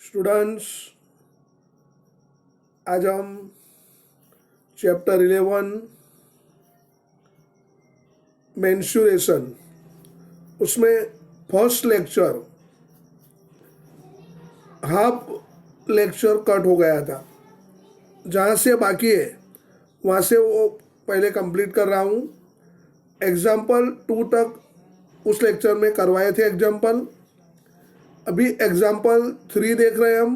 Students, आज हम chapter 11 menstruation उसमें first lecture half lecture cut हो गया था। जहाँ से बाकी है वहाँ से वो पहले कंप्लीट कर रहा हूँ। एग्जाम्पल 2 तक उस लेक्चर में करवाए थे एग्जाम्पल। अभी एग्जाम्पल 3 देख रहे हैं हम।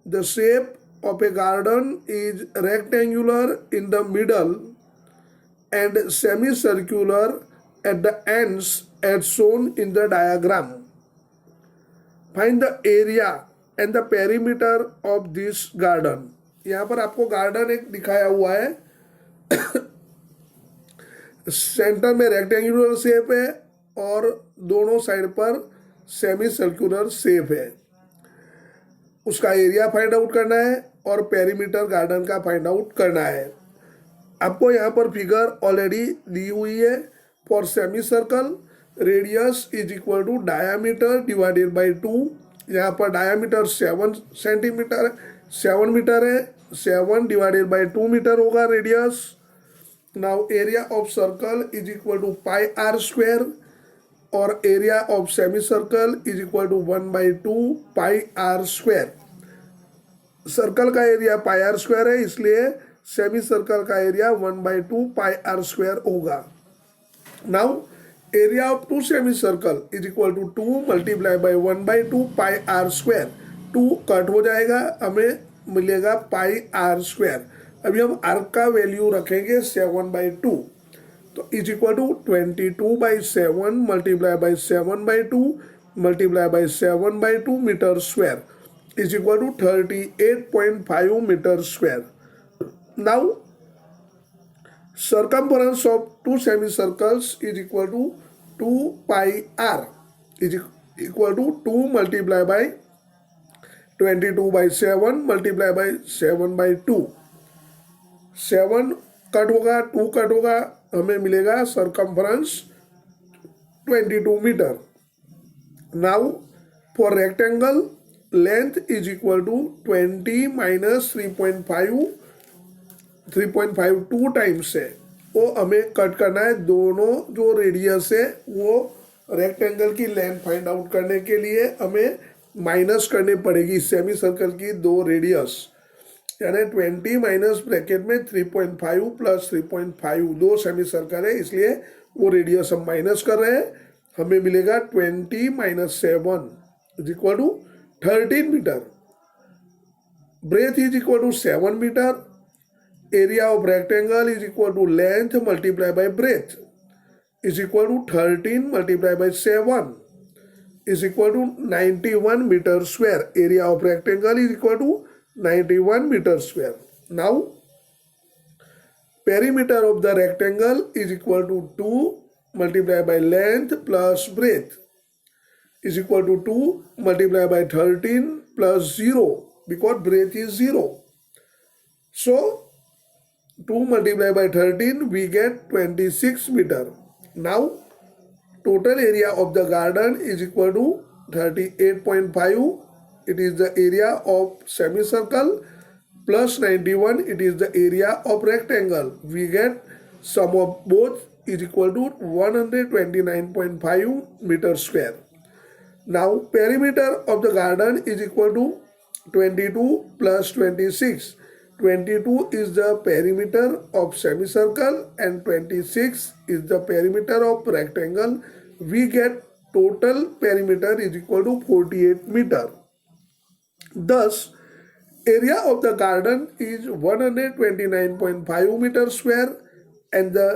The shape of a garden is rectangular in the middle and semicircular at the ends as shown in the diagram. Find the area and the perimeter of this garden. यहाँ पर आपको garden एक दिखाया हुआ है। सेंटर में rectangular shape है और दोनों साइड पर सेमी सर्कुलर शेप है। उसका एरिया फाइंड आउट करना है और पेरीमीटर गार्डन का फाइंड आउट करना है। आपको यहाँ पर फिगर ऑलरेडी दी हुई है। For semi circle radius is equal to diameter divided by 2। यहाँ पर डायामीटर 7 मीटर है। 7 डिवाइडेड बाय 2 मीटर होगा radius. Now area of circle is equal to pi r square और area of semi circle is equal to 1/2 pi r square. Circle का area pi r square है, इसलिए semi circle का area 1/2 pi r square होगा। नाउ area of 2 semi circle is equal to 2 multiply by 1/2 pi r square. 2 cut हो जाएगा, हमें मिलेगा पाई आर स्क्वायर। अभी हम आर का वैल्यू रखेंगे 7/2, तो is equal to 22/7 multiply by 7/2 multiply by 7/2 metre square is equal to 38.5 meter square. Now, circumference of 2 semicircles is equal to 2 pi r is equal to 2 multiplied by 22/7 multiplied by 7/2। 7 cut होगा, 2 cut होगा, हमें मिलेगा circumference 22 metre. Now, for rectangle length is equal to 20 minus 3.52 times है, वो हमें cut करना है। दोनों जो रेडियस है वो रेक्टेंगल की लेंथ फाइंड आउट करने के लिए हमें माइनस करनी पड़ेगी सेमी सर्कल की 2 रेडियस, यानी 20 माइनस ब्रैकेट में 3.5 प्लस 3.5 2 सेमी सर्कल है, इसलिए वो रेडियस हम माइनस कर रहे हैं। हमें मिलेगा 20 minus 7 is equal to 13 metre. Breadth is equal to 7 metre. Area of rectangle is equal to length multiply by breadth is equal to 13 multiply by 7 is equal to 91 metre square. Area of rectangle is equal to 91 metre square. Now perimeter of the rectangle is equal to 2 multiply by length plus breadth is equal to 2 multiplied by 13 plus 0 because breadth is 0. So 2 multiplied by 13 we get 26 meter. Now total area of the garden is equal to 38.5. It is the area of semicircle plus 91. It is the area of rectangle. We get sum of both is equal to 129.5 meter square. Now perimeter of the garden is equal to 22 plus 26. 22 is the perimeter of semicircle and 26 is the perimeter of rectangle. We get total perimeter is equal to 48 meter. Thus, area of the garden is 129.5 meter square and the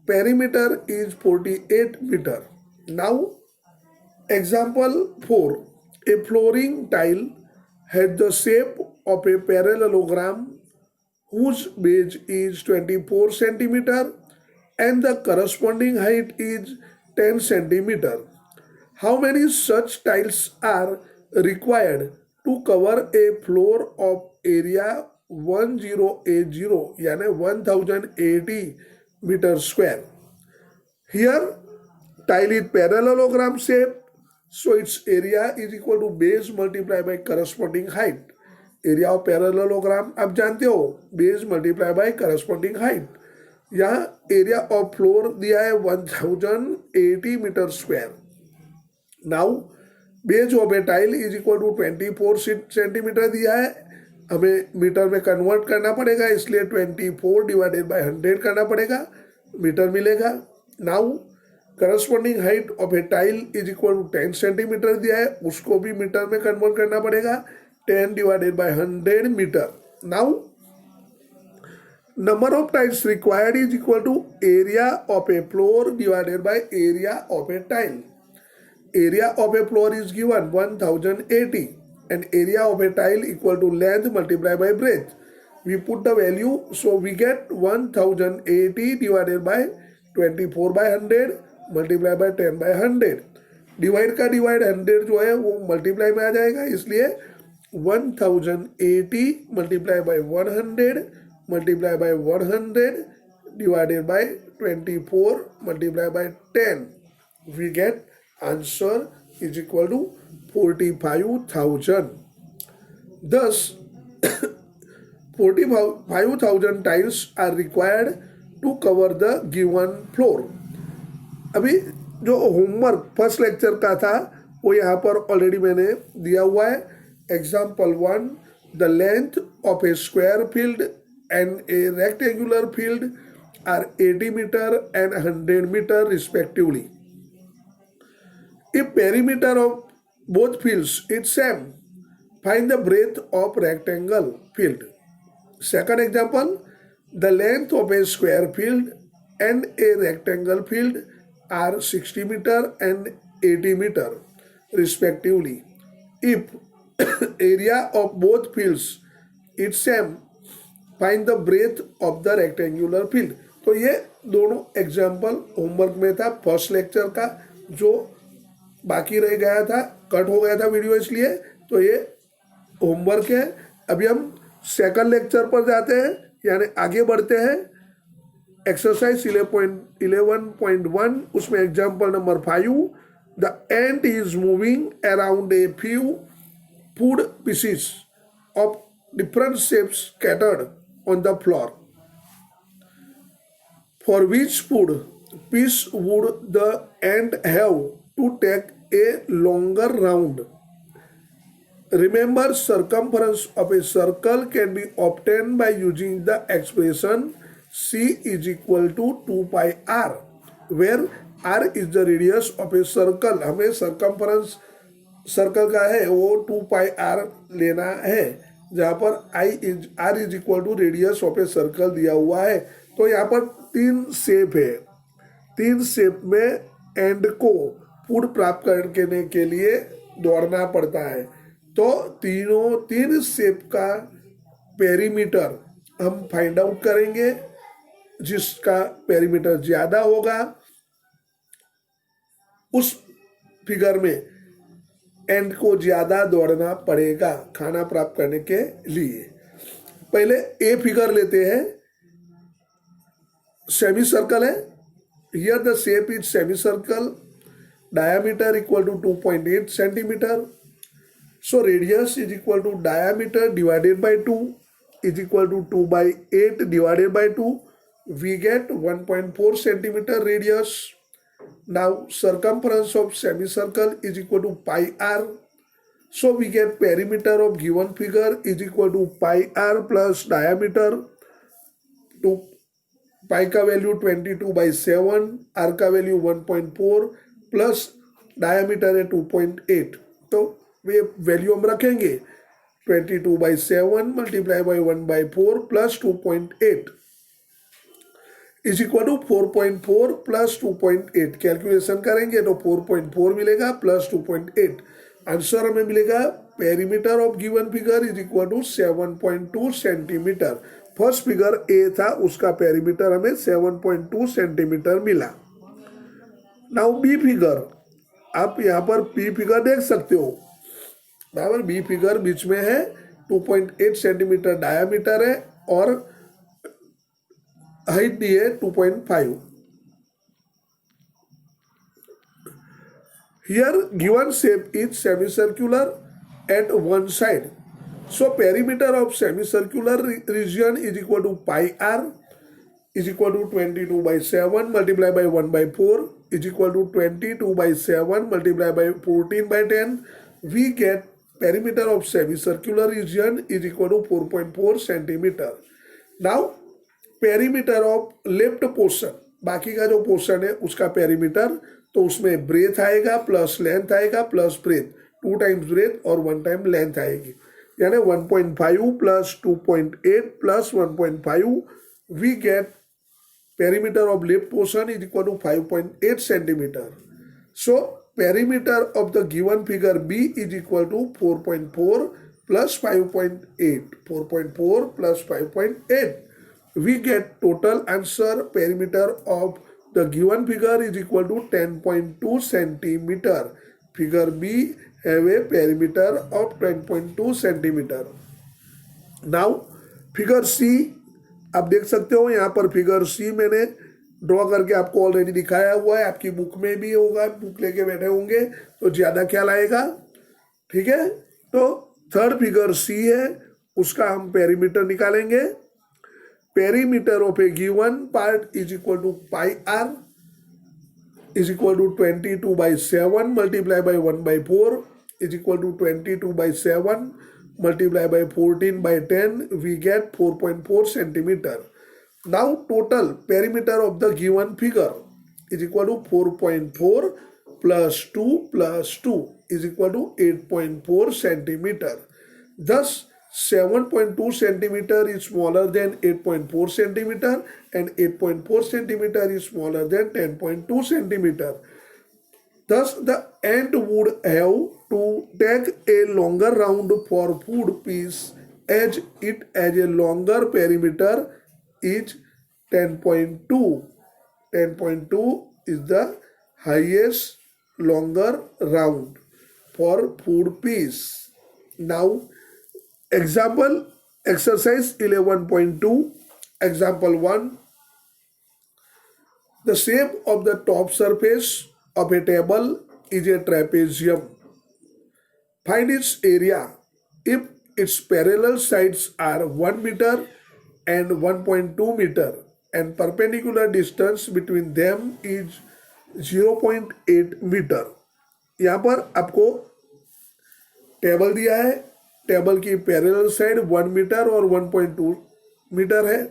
perimeter is 48 meter. Now, example 4. A flooring tile has the shape of a parallelogram whose base is 24 centimeter and the corresponding height is 10 centimeter. How many such tiles are required to cover a floor of area 1080 यानी 1080 meter square? Here tile is parallelogram shape. So its area is equal to base multiplied by corresponding height. Area of parallelogram आप जानते हो, base multiply by corresponding height. यहाँ area of floor दिया है 1080 metre square. Now base of a tile is equal to 24 centimetre दिया है, हमें metre में कन्वर्ट करना पड़ेगा, इसलिए 24 डिवाइडेड बाय 100 करना पड़ेगा, मीटर मिलेगा. Now corresponding height of a tile is equal to 10 centimetre दिया है, उसको भी मीटर में कन्वर्ट करना पड़ेगा, 10 divided by 100 meter. Now, number of tiles required is equal to area of a floor divided by area of a tile. Area of a floor is given 1080 and area of a tile equal to length multiplied by breadth. We put the value, so we get 1080 divided by 24 by 100 multiplied by 10 by 100. Divide का divide 100 जो है वो multiply में आ जाएगा, इसलिए 1080 multiplied by 100 multiplied by 100 divided by 24 multiplied by 10. We get answer is equal to 45,000. Thus, 45,000 tiles are required to cover the given floor. अभी जो homework first lecture का था वो यहाँ पर ऑलरेडी मैंने दिया हुआ है. Example 1, the length of a square field and a rectangular field are 80 meter and 100 meter respectively. If perimeter of both fields is same, find the breadth of rectangle field. Second example, the length of a square field and a rectangle field are 60 meter and 80 meter respectively. If area of both fields is same, find the breadth of the rectangular field. तो ये दोनों example homework में था first lecture का, जो बाकी रह गया था, कट हो गया था वीडियो, इसलिए तो ये होमवर्क है. अभी हम सेकंड लेक्चर पर जाते हैं, यानी आगे बढ़ते हैं. एक्सरसाइज 11.1, उसमें example number 5, the ant is moving around a few food pieces of different shapes scattered on the floor. For which food piece would the ant have to take a longer round? Remember, circumference of a circle can be obtained by using the expression C is equal to 2 pi r, where r is the radius of a circle. हमें circumference circle का है वो 2 पाई are लेना है, जहाँ पर r is equal to radius of a circle दिया हुआ है. तो यहाँ पर 3 शेप है, 3 शेप में एंड को फूड प्राप्त करने के लिए दौड़ना पड़ता है. तो 3 शेप का पेरीमीटर हम फाइंड आउट करेंगे, जिसका पेरीमीटर ज़्यादा होगा उस फिगर में एंड को ज़्यादा दौड़ना पड़ेगा खाना प्राप्त करने के लिए. पहले ए फिगर लेते हैं. सेमी सर्कल है, here the shape is semi circle, diameter equal to 2.8 centimetre. So radius is equal to diameter divided by 2 is equal to 2/8 divided by 2. We get 1.4 centimetre radius. Now circumference of semicircle is equal to pi r. So we get perimeter of given figure is equal to pi r plus diameter. To pi का value 22/7, r का value 1.4 plus diameter है 2.8. तो वे value हम रखेंगे 22/7 multiply by 1/4 plus 2.8 is equal to 4.4 plus 2.8. Calculation करेंगे तो 4.4 मिलेगा प्लस 2.8. आंसर हमें मिलेगा perimeter of given figure is equal to 7.2 centimetre. First figure A था, उसका पेरीमीटर हमें 7.2 सेंटीमीटर मिला. नाउ बी फिगर, आप यहाँ पर बी फिगर देख सकते हो बराबर. बी फिगर बीच में है, 2.8 सेंटीमीटर डायामीटर है और हाइट दी है 2.5. Here given shape is semicircular at one side. So perimeter of semicircular region is equal to pi r is equal to 22 by 7 multiplied by 1 by 4 is equal to 22 by 7 multiplied by 14 by 10. We get perimeter of semicircular region is equal to 4.4 centimeter. Now perimeter of left portion, बाकी का जो portion है उसका perimeter, तो उसमें breadth आएगा plus length आएगा plus breadth, 2 times breadth और 1 टाइम लेंथ आएगी, यानी 1.5 plus 2.8 plus 1.5 we get perimeter of left portion is equal to 5.8 centimeter. So perimeter of the given figure B is equal to 4.4 plus 5.8. 4.4 plus 5.8. We get total answer perimeter of the given figure is equal to 10.2 centimeter. Figure B have a perimeter of 10.2 centimeter. Now figure C आप देख सकते हो, यहाँ पर figure सी मैंने draw करके आपको already दिखाया हुआ है, आपकी बुक में भी होगा, बुक लेके बैठे होंगे तो ज़्यादा ख्याल आएगा। ठीक है, तो थर्ड फिगर सी है, उसका हम पेरीमीटर निकालेंगे। Perimeter of a given part is equal to pi r is equal to 22 by 7 multiply by 1 by 4 is equal to 22 by 7 multiply by 14 by 10, we get 4.4 centimeter. Now total perimeter of the given figure is equal to 4.4 plus 2 plus 2 is equal to 8.4 centimeter. Thus 7.2 centimeter is smaller than 8.4 centimeter and 8.4 centimeter is smaller than 10.2 centimeter. Thus, the ant would have to take a longer round for food piece as it has a longer perimeter is 10.2. 10.2 is the highest longer round for food piece. Now, example exercise 11.2. Example 1. The shape of the top surface of a table is a trapezium. Find its area if its parallel sides are 1 meter and 1.2 meter and perpendicular distance between them is 0.8 meter. यहाँ पर आपको table दिया है, table की parallel side 1 metre और 1.2 metre है।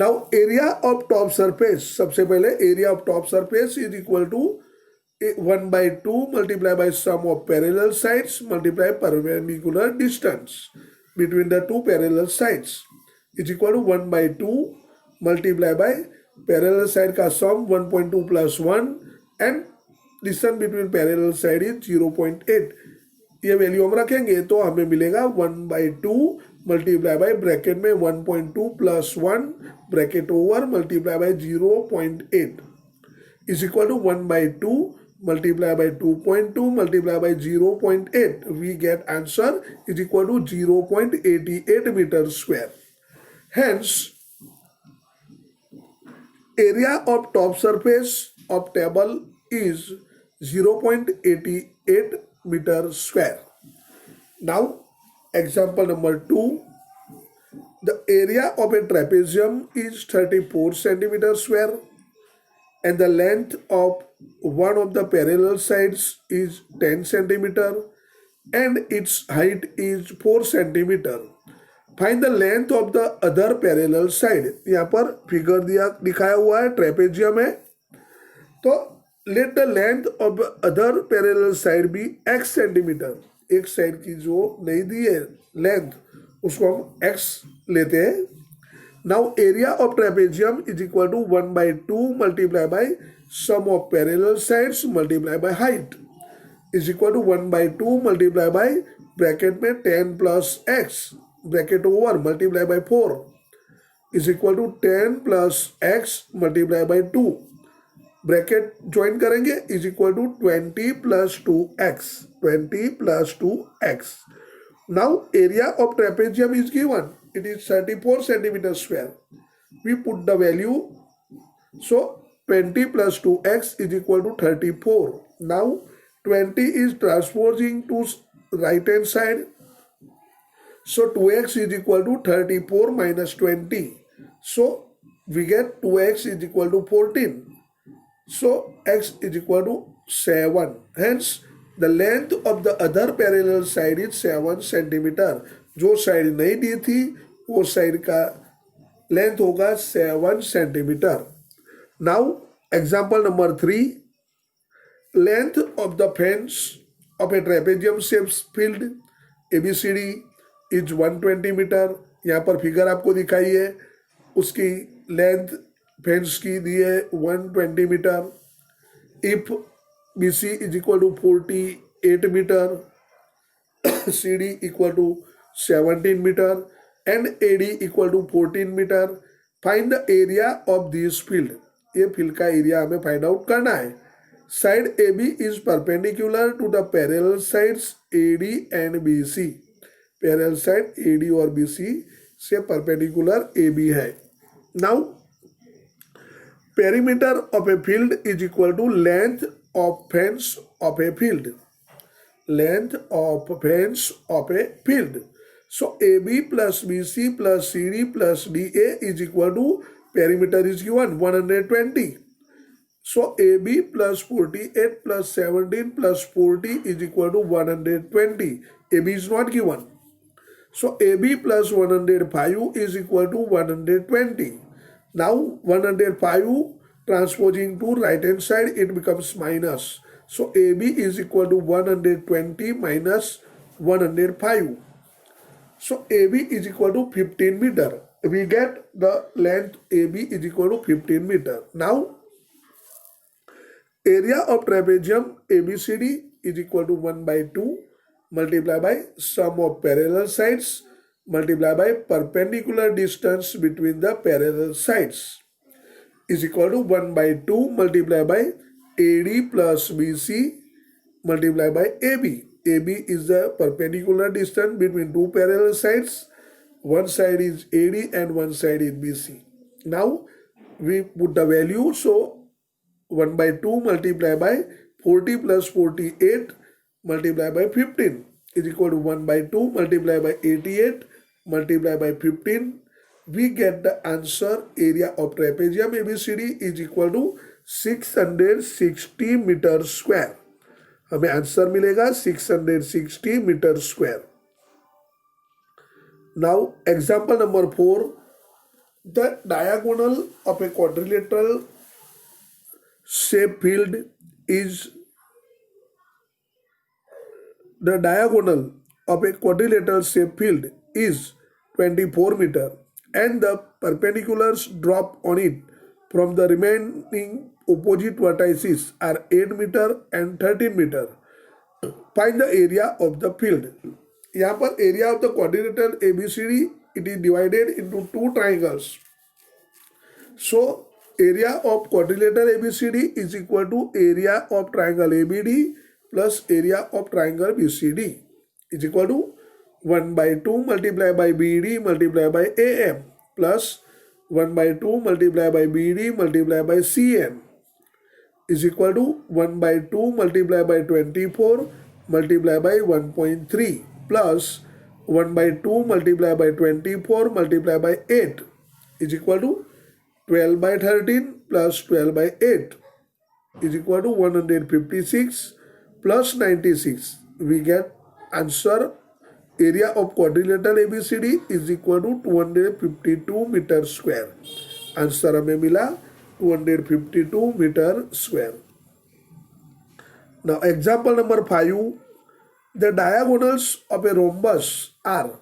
Now area of top surface, सबसे पहले area of top surface is equal to 1 by 2 multiplied by sum of parallel sides multiplied perpendicular distance between the two parallel sides is equal to 1 by 2 multiplied by parallel side का sum 1.2 plus 1 and distance between parallel side is 0.8. ये value हम रखेंगे तो हमें मिलेगा 1 by 2 multiply by bracket में 1.2 plus 1 bracket over multiply by 0.8 is equal to 1 by 2 multiply by 2.2 multiply by 0.8. We get answer is equal to 0.88 metre square. Hence, area of top surface of table is 0.88 meter square. Now, example number 2. The area of a trapezium is 34 centimeter square and the length of one of the parallel sides is 10 centimeter and its height is 4 centimeter. Find the length of the other parallel side. यहाँ पर figure दिखाया हुआ है, trapezium है, तो let the length of other parallel side भी x centimetre. एक side की जो नहीं दी है लेंथ उसको हम x लेते हैं. Now area of trapezium is equal to 1 by 2 multiply by sum of parallel sides multiply by height is equal to 1 by 2 multiply by bracket में 10 plus x bracket over multiply by 4 is equal to 10 plus x multiply by 2 bracket join करेंगे is equal to 20 plus 2x. 20 plus 2x. Now area of trapezium is given, it is 34 centimetre square. We put the value, so 20 plus 2x is equal to 34. Now 20 is transposing to right hand side. So 2x is equal to 34 minus 20. So we get 2x is equal to 14. So x is equal to 7. Hence the length of the other parallel side is 7 centimeter. जो side नहीं दी थी वो side का length होगा 7 centimeter. Now example number 3. Length of the fence of a trapezium shaped field ABCD is 120 metre. यहाँ पर figure आपको दिखाई है, उसकी लेंथ फेंस की दी है 120 metre. If BC is equal to 48 metre, CD equal to 17 metre and AD equal to 14 metre. Find the area of this field. ये फील्ड का एरिया हमें फाइंड आउट करना है. Side AB is perpendicular to the parallel sides AD and BC. Parallel side AD और BC से perpendicular AB है. Now perimeter of a field is equal to length of fence of a field. Length of fence of a field. So AB plus BC plus CD plus DA is equal to, perimeter is given 120. So AB plus 48 plus 17 plus 40 is equal to 120. AB is not given. So AB plus 105 is equal to 120. Now 105 transposing to right hand side, it becomes minus. So AB is equal to 120 minus 105. So AB is equal to 15 meter. We get the length AB is equal to 15 meter. Now area of trapezium ABCD is equal to 1 by 2 multiplied by sum of parallel sides multiplied by perpendicular distance between the parallel sides is equal to 1 by 2 multiplied by AD plus BC multiplied by AB. AB is the perpendicular distance between two parallel sides. One side is AD and one side is BC. Now we put the value. So 1 by 2 multiplied by 40 plus 48 multiplied by 15 is equal to 1 by 2 multiplied by 88 multiplied by 15. We get the answer. Area of trapezium ABCD is equal to 660 metre square. हमें answer मिलेगा 660 metre square. Now example number 4. The diagonal of a quadrilateral shape field is the diagonal of a quadrilateral shape field is 24 metre and the perpendiculars drop on it from the remaining opposite vertices are 8 meter and 13 meter. Find the area of the field. यहाँ पर area of the quadrilateral ABCD, it is divided into two triangles. So area of quadrilateral ABCD is equal to area of triangle ABD plus area of triangle BCD is equal to 1 by 2 multiplied by BD multiplied by AM plus 1 by 2 multiplied by BD multiplied by CN is equal to 1 by 2 multiplied by 24 multiplied by 1.3 plus 1 by 2 multiplied by 24 multiplied by 8 is equal to 12 by 13 plus 12 by 8 is equal to 156 plus 96. We get answer. Area of quadrilateral ABCD is equal to 252 metre square. Answer हमें मिला 252 metre square. Now example number 5. The diagonals of a rhombus are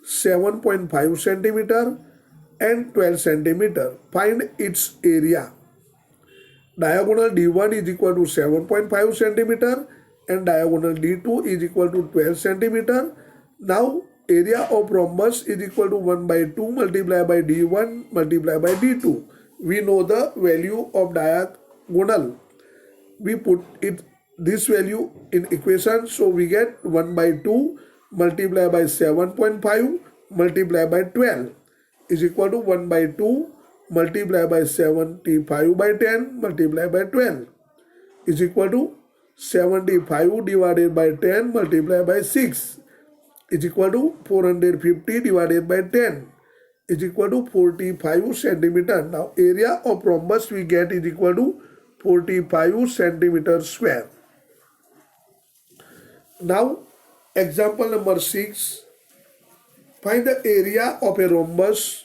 7.5 centimeter and 12 centimeter. Find its area. Diagonal D1 is equal to 7.5 centimeter and diagonal D2 is equal to 12 centimeter. Now area of rhombus is equal to 1 by 2 multiplied by D1 multiplied by D2. We know the value of diagonal. We put it this value in equation. So we get 1 by 2 multiplied by 7.5 multiplied by 12 is equal to 1 by 2 multiplied by 75 by 10 multiplied by 12 is equal to 75 divided by 10 multiplied by 6 is equal to 450 divided by 10 is equal to 45 centimeter. Now area of rhombus we get is equal to 45 centimeter square. Now example number 6. Find the area of a rhombus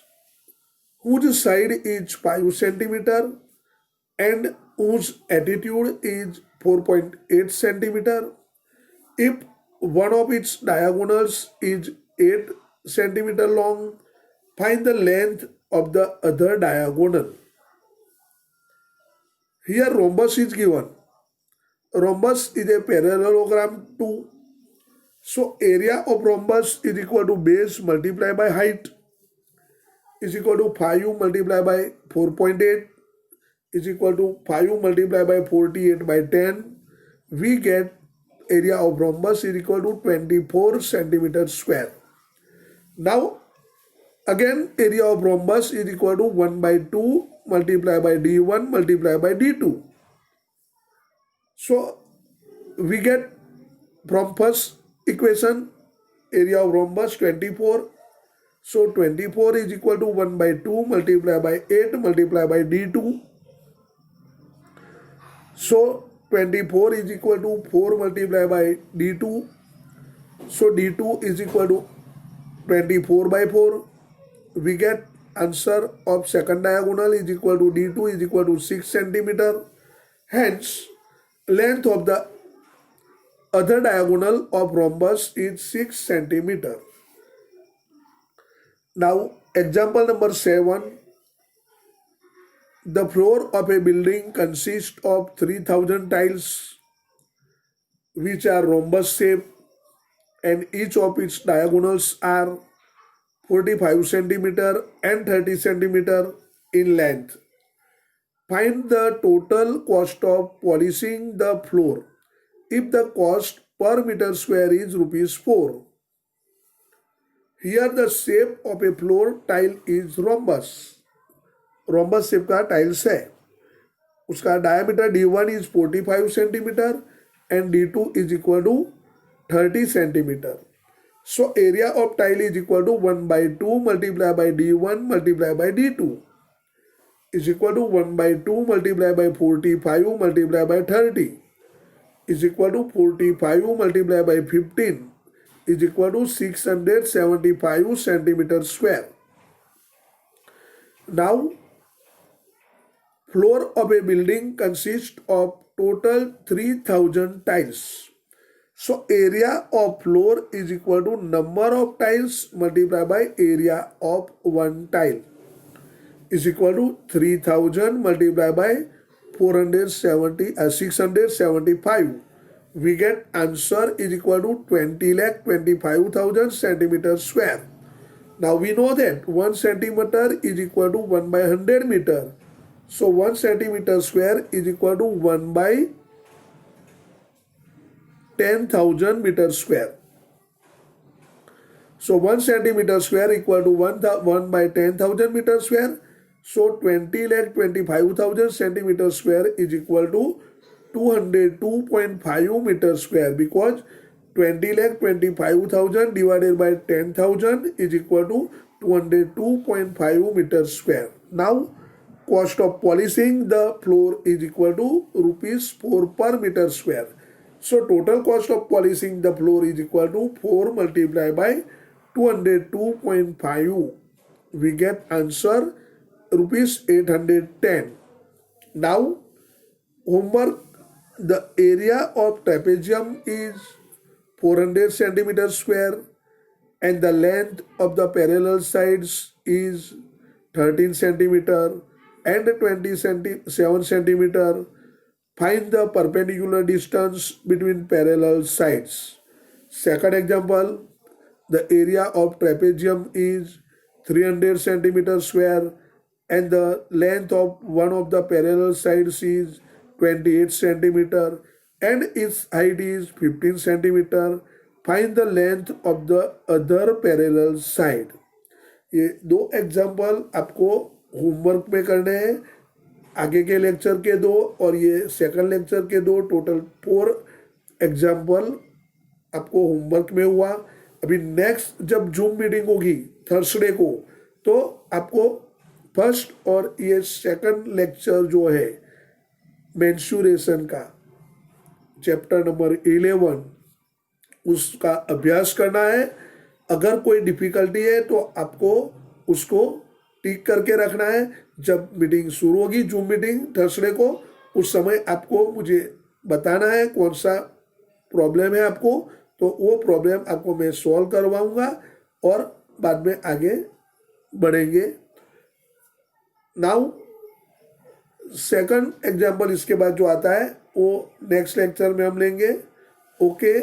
whose side is 5 centimeter and whose altitude is 4.8 centimeter. If one of its diagonals is 8 centimeter long, find the length of the other diagonal. Here rhombus is given. Rhombus is a parallelogram too. So area of rhombus is equal to base multiplied by height is equal to 5 multiplied by 4.8 is equal to 5 multiplied by 48 by 10. We get area of rhombus is equal to 24 centimeter square. Now again area of rhombus is equal to 1 by 2 multiplied by d1 multiplied by d2. So we get from first equation area of rhombus 24. So 24 is equal to 1 by 2 multiplied by 8 multiplied by d2. So 24 is equal to 4 multiplied by d2. So d2 is equal to 24 by 4. We get answer of second diagonal is equal to d2 is equal to 6 centimeter. Hence length of the other diagonal of rhombus is 6 centimeter. Now example number 7. The floor of a building consists of 3000 tiles which are rhombus shape and each of its diagonals are 45 centimeter and 30 centimeter in length. Find the total cost of polishing the floor if the cost per meter square is rupees 4. Here the shape of a floor tile is rhombus. rhombus shape का tiles है. उसका diameter d1 is 45 centimeter and d2 is equal to 30 centimeter. So area of tile is equal to 1 by 2 multiplied by d1 multiplied by d2 is equal to 1 by 2 multiplied by 45 multiplied by 30 is equal to 45 multiplied by 15 is equal to 675 centimeter square. Now floor of a building consists of total 3000 tiles. So area of floor is equal to number of tiles multiplied by area of one tile is equal to 3000 multiplied by 675. We get answer is equal to 20,25,000 centimeter square. Now we know that 1 centimeter is equal to 1 by 100 meter. So 1 centimeter square is equal to 1 by 10,000 meter square. So 1 centimeter square equal to 1 by 10,000 meter square. So 20,25,000 centimeter square is equal to 202.5 meter square because 20,25,000 divided by 10,000 is equal to 202.5 meter square. Now cost of polishing the floor is equal to rupees 4 per meter square. So total cost of polishing the floor is equal to 4 multiplied by 202.5. We get answer rupees 810. Now homework. The area of trapezium is 400 centimeter square and the length of the parallel sides is 13 centimeter and 27 centimeter. Find the perpendicular distance between parallel sides. Second example, the area of trapezium is 300 centimeter square and the length of one of the parallel sides is 28 centimeter and its height is 15 centimeter. Find the length of the other parallel side. ये दो example आपको homework में करने हैं. आगे के lecture के 2 और ये सेकंड लेक्चर के 2, टोटल 4 एग्जाम्पल आपको होमवर्क में हुआ। अभी नेक्स्ट जब जूम मीटिंग होगी थर्सडे को, तो आपको फर्स्ट और ये सेकंड लेक्चर जो है मेंस्ट्रुएशन का चैप्टर नंबर 11 उसका अभ्यास करना है। अगर कोई डिफिकल्टी है तो आपको उसको टिक करके रखना है। जब मीटिंग शुरू होगी जूम मीटिंग थर्सडे को, उस समय आपको मुझे बताना है कौन सा प्रॉब्लम है आपको, तो वो प्रॉब्लम आपको मैं सॉल्व करवाऊंगा और बाद में आगे बढ़ेंगे। नाउ सेकंड एग्जाम्पल इसके बाद जो आता है वो नेक्स्ट लेक्चर में हम लेंगे। ओके।